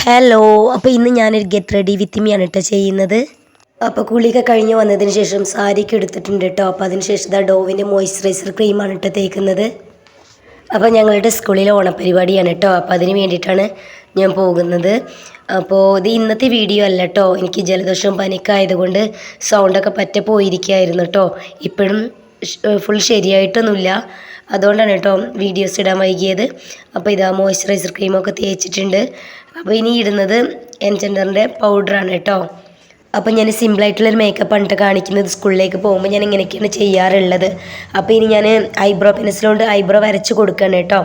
Hello. അപ്പോൾ ഇന്ന് ഞാനൊരു ഗെറ്റ് റെഡി വിത്ത് മീ ആണ് കേട്ടോ ചെയ്യുന്നത്. അപ്പോൾ കുളിയൊക്കെ കഴിഞ്ഞ് വന്നതിന് ശേഷം സാരിയൊക്കെ എടുത്തിട്ടുണ്ട് കേട്ടോ. അപ്പോൾ അതിന് ശേഷം ഇതാ ഡോവിൻ്റെ മോയ്സ്ചറൈസർ ക്രീമാണ് കേട്ടോ തേക്കുന്നത്. അപ്പോൾ ഞങ്ങളുടെ സ്കൂളിലെ ഓണപ്പരിപാടിയാണ് കേട്ടോ. അപ്പോൾ അതിന് വേണ്ടിയിട്ടാണ് ഞാൻ പോകുന്നത്. അപ്പോൾ ഇത് ഇന്നത്തെ വീഡിയോ അല്ല കേട്ടോ. എനിക്ക് ജലദോഷവും പനിയൊക്കെ ആയതുകൊണ്ട് സൗണ്ടൊക്കെ പറ്റ പോയിരിക്കുകയായിരുന്നു കേട്ടോ. ഇപ്പോഴും ഫുൾ ശരിയായിട്ടൊന്നുമില്ല. അതുകൊണ്ടാണ് കേട്ടോ വീഡിയോസ് ഇടാൻ വൈകിയത്. അപ്പോൾ ഇതാ മോയ്സ്ചറൈസർ ക്രീമൊക്കെ തേച്ചിട്ടുണ്ട്. അപ്പോൾ ഇനി ഇടുന്നത് എൻജെൻഡറിൻ്റെ പൗഡറാണ് കേട്ടോ. അപ്പോൾ ഞാൻ സിമ്പിളായിട്ടുള്ളൊരു മേക്കപ്പ് ആണ് കാണിക്കുന്നത്. സ്കൂളിലേക്ക് പോകുമ്പോൾ ഞാൻ ഇങ്ങനെയൊക്കെയാണ് ചെയ്യാറുള്ളത്. അപ്പോൾ ഇനി ഞാൻ ഐബ്രോ പെൻസിലുകൊണ്ട് ഐബ്രോ വരച്ച് കൊടുക്കുകയാണ് കേട്ടോ.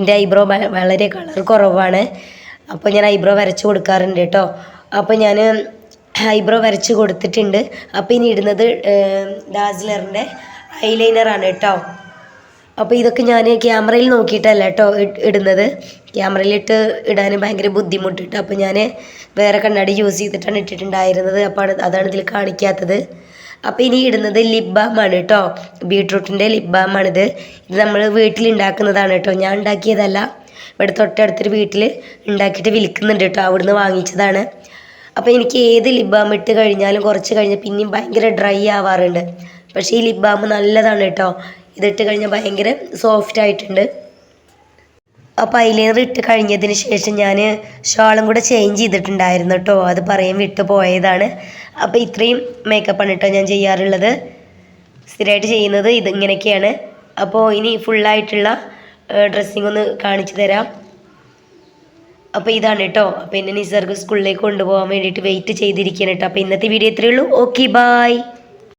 എൻ്റെ ഐബ്രോ വളരെ കളർ കുറവാണ്. അപ്പോൾ ഞാൻ ഐബ്രോ വരച്ച് കൊടുക്കാറുണ്ട് കേട്ടോ. അപ്പോൾ ഞാൻ ഐബ്രോ വരച്ച് കൊടുത്തിട്ടുണ്ട്. അപ്പോൾ ഇനി ഇടുന്നത് ഡാസ്ലറിൻ്റെ ഐലൈനറാണ് കേട്ടോ. അപ്പോൾ ഇതൊക്കെ ഞാൻ ക്യാമറയിൽ നോക്കിയിട്ടല്ല കേട്ടോ ഇടുന്നത്. ക്യാമറയിലിട്ട് ഇടാൻ ഭയങ്കര ബുദ്ധിമുട്ടിട്ട് അപ്പോൾ ഞാൻ വേറെ കണ്ണാടി യൂസ് ചെയ്തിട്ടാണ് ഇട്ടിട്ടുണ്ടായിരുന്നത്. അപ്പോൾ അതാണ് ഇതിൽ കാണിക്കാത്തത്. അപ്പോൾ ഇനി ഇടുന്നത് ലിപ് ബാമാണ് കേട്ടോ. ബീട്രൂട്ടിൻ്റെ ലിപ് ബാമാണിത്. ഇത് നമ്മൾ വീട്ടിലുണ്ടാക്കുന്നതാണ് കേട്ടോ. ഞാൻ ഉണ്ടാക്കിയതല്ല. ഇവിടെ തൊട്ടടുത്തൊരു വീട്ടിൽ ഉണ്ടാക്കിയിട്ട് വിൽക്കുന്നുണ്ട് കേട്ടോ. അവിടുന്ന് വാങ്ങിച്ചതാണ്. അപ്പോൾ എനിക്ക് ഏത് ലിപ് ബാം ഇട്ട് കഴിഞ്ഞാലും കുറച്ച് കഴിഞ്ഞ് പിന്നെയും ഭയങ്കര ഡ്രൈ ആവാറുണ്ട്. പക്ഷേ ഈ ലിപ് ബാം നല്ലതാണ് കേട്ടോ. ഇതിട്ട് കഴിഞ്ഞാൽ ഭയങ്കര സോഫ്റ്റ് ആയിട്ടുണ്ട്. അപ്പോൾ ഐലൈനർ ഇട്ട് കഴിഞ്ഞതിന് ശേഷം ഞാൻ ഷാളും കൂടെ ചേഞ്ച് ചെയ്തിട്ടുണ്ടായിരുന്നു കേട്ടോ. അത് പറയാൻ വിട്ടു പോയതാണ്. അപ്പോൾ ഇത്രയും മേക്കപ്പാണ് കേട്ടോ ഞാൻ ചെയ്യാറുള്ളത്. സ്ഥിരമായിട്ട് ചെയ്യുന്നത് ഇതിങ്ങനെയൊക്കെയാണ്. അപ്പോൾ ഇനി ഫുള്ളായിട്ടുള്ള ഡ്രസ്സിങ് ഒന്ന് കാണിച്ചു തരാം. അപ്പോൾ ഇതാണ് കേട്ടോ. അപ്പോൾ എന്നെ നിസർഗ് സ്കൂളിലേക്ക് കൊണ്ടുപോകാൻ വേണ്ടിയിട്ട് വെയിറ്റ് ചെയ്തിരിക്കുകയാണ് കേട്ടോ. അപ്പോൾ ഇന്നത്തെ വീഡിയോ ഇത്രയേ ഉള്ളൂ. Okay, bye.